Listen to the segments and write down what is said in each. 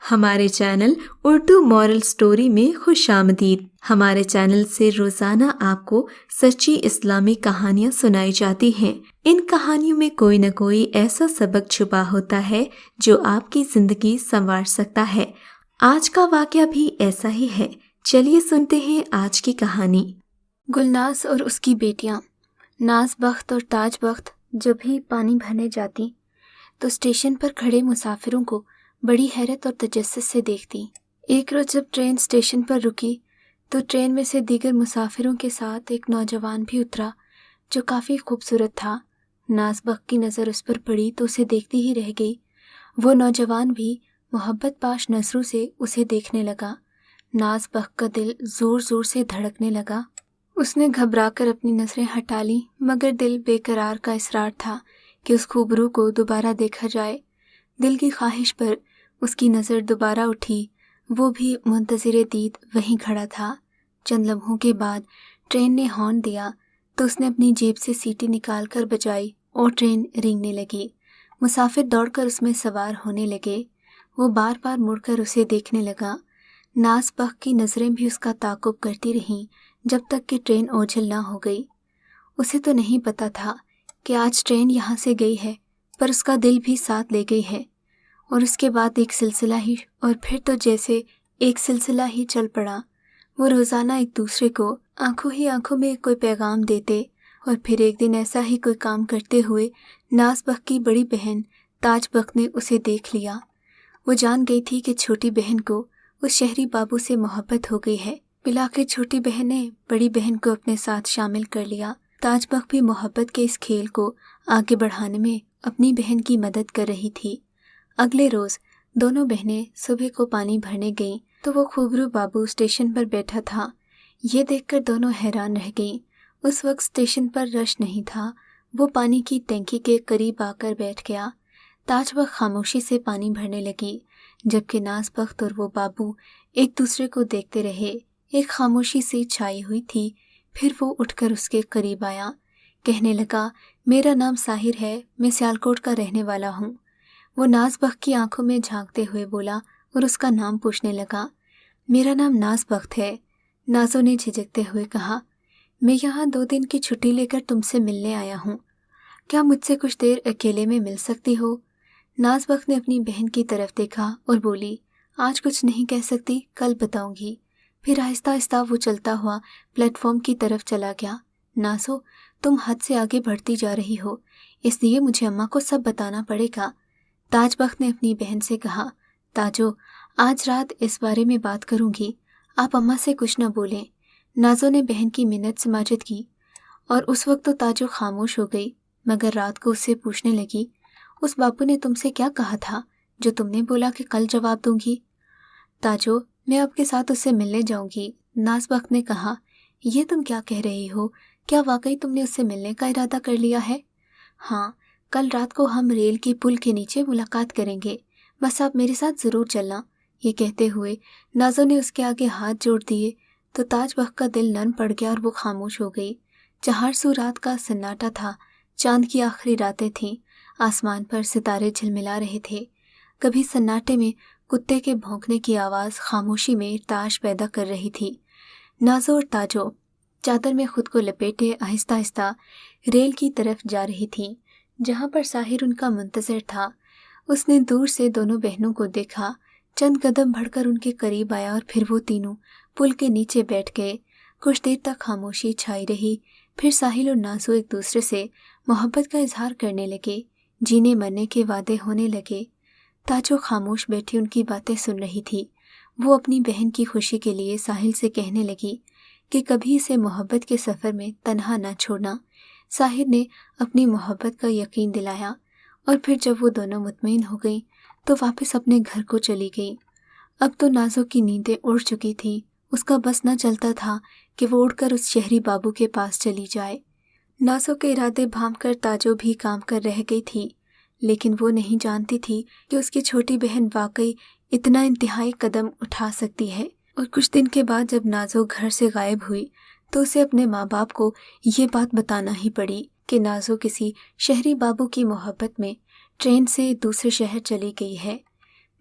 ہمارے channel Urdu moral story میں خوش آمدید۔ ہمارے چینل سے روزانہ آپ کو سچی اسلامی کہانیاں سنائی جاتی ہیں۔ ان کہانیوں میں کوئی نہ کوئی ایسا سبق چھپا ہوتا ہے جو آپ کی زندگی سنوار سکتا ہے۔ آج کا واقعہ بھی ایسا ہی ہے۔ چلیے سنتے ہیں آج کی کہانی۔ گلناز اور اس کی بیٹیاں۔ ناز بخت اور تاج بخت جب بھی پانی بھرنے جاتی تو اسٹیشن پر کھڑے مسافروں کو بڑی حیرت اور تجسس سے دیکھتی۔ ایک روز جب ٹرین اسٹیشن پر رکی تو ٹرین میں سے دیگر مسافروں کے ساتھ ایک نوجوان بھی اترا جو کافی خوبصورت تھا۔ ناز بخت کی نظر اس پر پڑی تو اسے دیکھتی ہی رہ گئی۔ وہ نوجوان بھی محبت پاش نظروں سے اسے دیکھنے لگا۔ ناز بخت کا دل زور زور سے دھڑکنے لگا۔ اس نے گھبرا کر اپنی نظریں ہٹا لیں، مگر دل بے قرار کا اصرار تھا کہ اس خوبرو کو دوبارہ دیکھا جائے۔ دل کی خواہش پر اس کی نظر دوبارہ اٹھی۔ وہ بھی منتظر دید وہیں کھڑا تھا۔ چند لمحوں کے بعد ٹرین نے ہارن دیا تو اس نے اپنی جیب سے سیٹی نکال کر بجائی اور ٹرین رینگنے لگی۔ مسافر دوڑ کر اس میں سوار ہونے لگے۔ وہ بار بار مڑ کر اسے دیکھنے لگا۔ ناز بخت کی نظریں بھی اس کا تعاقب کرتی رہیں جب تک کہ ٹرین اوجھل نہ ہو گئی۔ اسے تو نہیں پتا تھا کہ آج ٹرین یہاں سے گئی ہے، پر اس کا دل بھی ساتھ لے گئی ہے۔ اور اس کے بعد ایک سلسلہ ہی، اور پھر تو جیسے ایک سلسلہ ہی چل پڑا۔ وہ روزانہ ایک دوسرے کو آنکھوں ہی آنکھوں میں کوئی پیغام دیتے، اور پھر ایک دن ایسا ہی کوئی کام کرتے ہوئے ناز بخت کی بڑی بہن تاج بخت نے اسے دیکھ لیا۔ وہ جان گئی تھی کہ چھوٹی بہن کو اس شہری بابو سے محبت ہو گئی ہے۔ بالآخر چھوٹی بہن نے بڑی بہن کو اپنے ساتھ شامل کر لیا۔ تاج بخت بھی محبت کے اس کھیل کو آگے بڑھانے میں اپنی بہن کی مدد کر رہی تھی۔ اگلے روز دونوں بہنیں صبح کو پانی بھرنے گئیں تو وہ خوبرو بابو اسٹیشن پر بیٹھا تھا۔ یہ دیکھ کر دونوں حیران رہ گئیں۔ اس وقت اسٹیشن پر رش نہیں تھا۔ وہ پانی کی ٹینکی کے قریب آ کر بیٹھ گیا۔ تاج بخت خاموشی سے پانی بھرنے لگی، جبکہ ناز بخت اور وہ بابو ایک دوسرے کو دیکھتے رہے۔ ایک خاموشی سی چھائی ہوئی تھی۔ پھر وہ اٹھ کر اس کے قریب آیا، کہنے لگا، میرا نام ساحر ہے، میں سیالکوٹ کا رہنے والا ہوں۔ وہ ناز بخت کی آنکھوں میں جھانکتے ہوئے بولا اور اس کا نام پوچھنے لگا۔ میرا نام ناز بخت ہے، نازو نے جھجکتے ہوئے کہا۔ میں یہاں 2 دن کی چھٹی لے کر تم سے ملنے آیا ہوں، کیا مجھ سے کچھ دیر اکیلے میں مل سکتی ہو؟ ناز بخت نے اپنی بہن کی طرف دیکھا اور بولی، آج کچھ نہیں کہہ سکتی، کل بتاؤں گی۔ پھر آہستہ آہستہ وہ چلتا ہوا پلیٹ فارم کی طرف چلا گیا۔ نازو، تم حد سے آگے بڑھتی جا رہی ہو، اس لیے مجھے اماں کو سب بتانا پڑے گا۔ تاج بخت نے اپنی بہن سے کہا، تاجو، آج رات اس بارے میں بات کروں گی، آپ اماں سے کچھ نہ بولیں۔ نازو نے بہن کی منت سماجت کی، اور اس وقت تو تاجو خاموش ہو گئی، مگر رات کو اس سے پوچھنے لگی، اس باپو نے تم سے کیا کہا تھا جو تم نے بولا کہ کل جواب دوں گی؟ تاجو، میں آپ کے ساتھ اس سے ملنے جاؤں گی۔ ناز بخت نے کہا، یہ تم کیا کہہ رہی ہو؟ کیا واقعی تم نے اس سے ملنے کا ارادہ کر لیا ہے؟ ہاں، کل رات کو ہم ریل کی پل کے نیچے ملاقات کریں گے، بس آپ میرے ساتھ ضرور چلنا۔ یہ کہتے ہوئے نازو نے اس کے آگے ہاتھ جوڑ دیے تو تاج بخت کا دل نرم پڑ گیا اور وہ خاموش ہو گئی۔ چہار سو رات کا سناٹا تھا، چاند کی آخری راتیں تھیں، آسمان پر ستارے جھلملا رہے تھے۔ کبھی سناٹے میں کتے کے بھونکنے کی آواز خاموشی میں ارتعاش پیدا کر رہی تھی۔ نازو اور تاجو چادر میں خود کو لپیٹے آہستہ آہستہ ریل کی طرف جا رہی تھیں، جہاں پر ساحر ان کا منتظر تھا۔ اس نے دور سے دونوں بہنوں کو دیکھا، چند قدم بڑھ کر ان کے قریب آیا اور پھر وہ تینوں پل کے نیچے بیٹھ گئے۔ کچھ دیر تک خاموشی چھائی رہی، پھر ساحل اور نازو ایک دوسرے سے محبت کا اظہار کرنے لگے، جینے مرنے کے وعدے ہونے لگے۔ تاجو خاموش بیٹھی ان کی باتیں سن رہی تھی۔ وہ اپنی بہن کی خوشی کے لیے ساحل سے کہنے لگی کہ کبھی اسے محبت کے سفر میں تنہا نہ چھوڑنا۔ ساحر نے اپنی محبت کا یقین دلایا، اور پھر جب وہ دونوں مطمئن ہو گئیں تو واپس اپنے گھر کو چلی گئیں۔ اب تو نازو کی نیندیں اڑ چکی تھیں، اس کا بس نہ چلتا تھا کہ وہ اڑ کر اس شہری بابو کے پاس چلی جائے۔ نازو کے ارادے بھانپ کر تاجو بھی کام کر رہ گئی تھی، لیکن وہ نہیں جانتی تھی کہ اس کی چھوٹی بہن واقعی اتنا انتہائی قدم اٹھا سکتی ہے۔ اور کچھ دن کے بعد جب نازو گھر سے غائب ہوئی تو اسے اپنے ماں باپ کو یہ بات بتانا ہی پڑی کہ نازو کسی شہری بابو کی محبت میں ٹرین سے دوسرے شہر چلی گئی ہے۔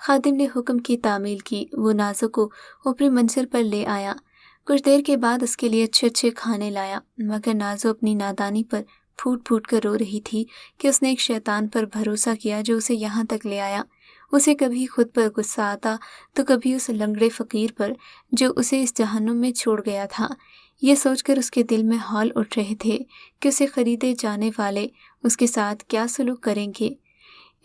خادم نے حکم کی تعمیل کی۔ وہ نازو کو اوپری منزل پر لے آیا۔ کچھ دیر کے بعد اس کے لیے اچھے اچھے کھانے لایا، مگر نازو اپنی نادانی پر پھوٹ پھوٹ کر رو رہی تھی کہ اس نے ایک شیطان پر بھروسہ کیا جو اسے یہاں تک لے آیا۔ اسے کبھی خود پر غصہ آتا تو کبھی اس لنگڑے فقیر پر جو اسے اس جہنم میں چھوڑ گیا تھا۔ یہ سوچ کر اس کے دل میں ہول اٹھ رہے تھے کہ اسے خریدے جانے والے اس کے ساتھ کیا سلوک کریں گے۔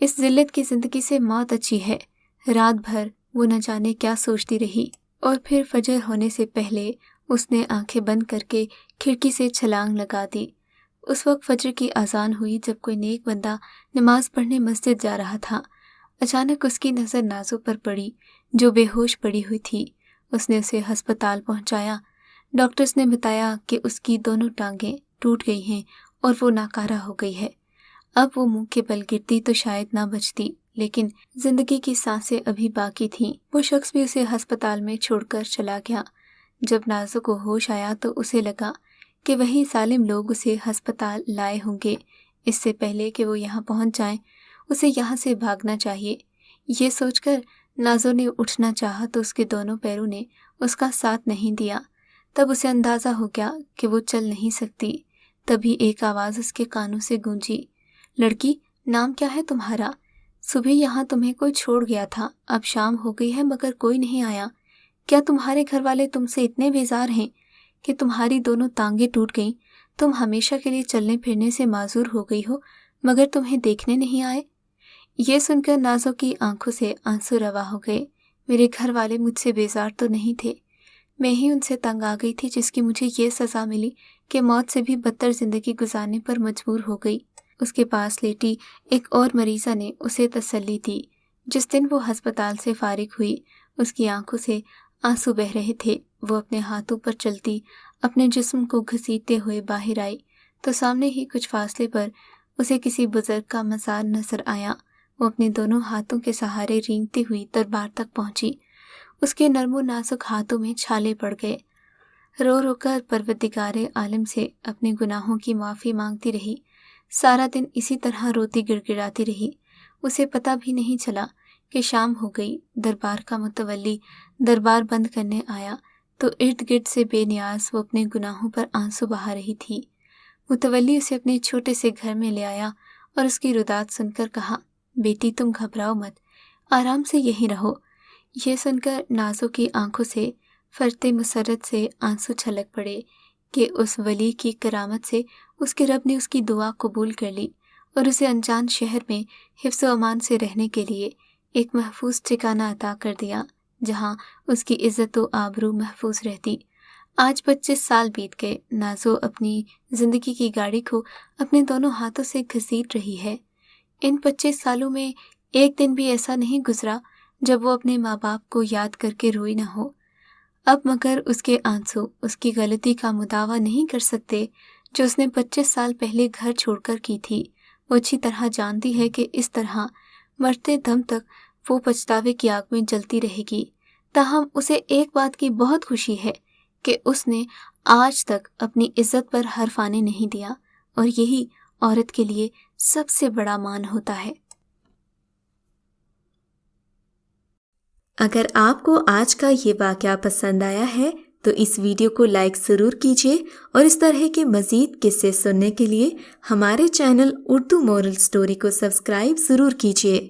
اس ذلت کی زندگی سے موت اچھی ہے۔ رات بھر وہ نہ جانے کیا سوچتی رہی، اور پھر فجر ہونے سے پہلے اس نے آنکھیں بند کر کے کھڑکی سے چھلانگ لگا دی۔ اس وقت فجر کی اذان ہوئی جب کوئی نیک بندہ نماز پڑھنے مسجد جا رہا تھا۔ اچانک اس کی نظر نازو پر پڑی جو بے ہوش پڑی ہوئی تھی۔ اس نے اسے ہسپتال پہنچایا۔ ڈاکٹرز نے بتایا کہ اس کی دونوں ٹانگیں ٹوٹ گئی ہیں اور وہ ناکارہ ہو گئی ہے۔ اب وہ منہ کے بل گرتی تو شاید نہ بچتی، لیکن زندگی کی سانسیں ابھی باقی تھیں۔ وہ شخص بھی اسے ہسپتال میں چھوڑ کر چلا گیا۔ جب نازو کو ہوش آیا تو اسے لگا کہ وہی ظالم لوگ اسے ہسپتال لائے ہوں گے۔ اس سے پہلے کہ وہ یہاں پہنچ جائیں اسے یہاں سے بھاگنا چاہیے۔ یہ سوچ کر نازو نے اٹھنا چاہا تو اس کے دونوں پیروں نے اس کا ساتھ نہیں دیا۔ تب اسے اندازہ ہو گیا کہ وہ چل نہیں سکتی۔ تبھی ایک آواز اس کے کانوں سے گونجی، لڑکی نام کیا ہے تمہارا؟ صبح یہاں تمہیں کوئی چھوڑ گیا تھا، اب شام ہو گئی ہے مگر کوئی نہیں آیا۔ کیا تمہارے گھر والے تم سے اتنے بیزار ہیں کہ تمہاری دونوں ٹانگیں ٹوٹ گئیں؟ تم ہمیشہ کے لیے چلنے پھرنے سے معذور ہو گئی ہو مگر تمہیں دیکھنے نہیں آئے؟ یہ سن کر نازو کی آنکھوں سے آنسو روا ہو گئے۔ میرے گھر والے مجھ سے بیزار تو نہیں تھے، میں ہی ان سے تنگ آ گئی تھی جس کی مجھے یہ سزا ملی کہ موت سے بھی بدتر زندگی گزارنے پر مجبور ہو گئی۔ اس کے پاس لیٹی ایک اور مریضہ نے اسے تسلی دی۔ جس دن وہ ہسپتال سے فارغ ہوئی اس کی آنکھوں سے آنسو بہہ رہے تھے۔ وہ اپنے ہاتھوں پر چلتی اپنے جسم کو گھسیٹتے ہوئے باہر آئی تو سامنے ہی کچھ فاصلے پر اسے کسی بزرگ کا مزار نظر آیا۔ وہ اپنے دونوں ہاتھوں کے سہارے رینگتی ہوئی دربار تک پہنچی۔ اس کے نرم و نازک ہاتھوں میں چھالے پڑ گئے۔ رو رو کر پروردگار عالم سے اپنے گناہوں کی معافی مانگتی رہی۔ سارا دن اسی طرح روتی گڑ گڑاتی رہی۔ اسے پتہ بھی نہیں چلا کہ شام ہو گئی۔ دربار کا متولی دربار بند کرنے آیا تو ارد گرد سے بے نیاز وہ اپنے گناہوں پر آنسو بہا رہی تھی۔ متولی اسے اپنے چھوٹے سے گھر میں لے آیا اور اس کی ردات سن کر کہا، بیٹی تم گھبراؤ مت، آرام سے یہیں رہو۔ یہ سن کر نازو کی آنکھوں سے فرط مسرت سے آنسو چھلک پڑے کہ اس ولی کی کرامت سے اس کے رب نے اس کی دعا قبول کر لی اور اسے انجان شہر میں حفظ و امان سے رہنے کے لیے ایک محفوظ ٹھکانہ عطا کر دیا جہاں اس کی عزت و آبرو محفوظ رہتی۔ آج 25 سال بیت گئے۔ نازو اپنی زندگی کی گاڑی کو اپنے دونوں ہاتھوں سے گھسیٹ رہی ہے۔ ان 25 سالوں میں ایک دن بھی ایسا نہیں گزرا جب وہ اپنے ماں باپ کو یاد کر کے روئی نہ ہو۔ اب مگر اس کے آنسو اس کی غلطی کا مداوع نہیں کر سکتے جو اس نے 25 سال پہلے گھر چھوڑ کر کی تھی۔ وہ اچھی طرح جانتی ہے کہ اس طرح مرتے دم تک وہ پچھتاوے کی آگ میں جلتی رہے گی۔ تاہم اسے ایک بات کی بہت خوشی ہے کہ اس نے آج تک اپنی عزت پر حرف آنے نہیں دیا، اور یہی عورت کے لیے سب سے بڑا مان ہوتا ہے۔ اگر آپ کو آج کا یہ واقعہ پسند آیا ہے تو اس ویڈیو کو لائک ضرور کیجیے، اور اس طرح کے مزید قصے سننے کے لیے ہمارے چینل اردو مورل سٹوری کو سبسکرائب ضرور کیجیے۔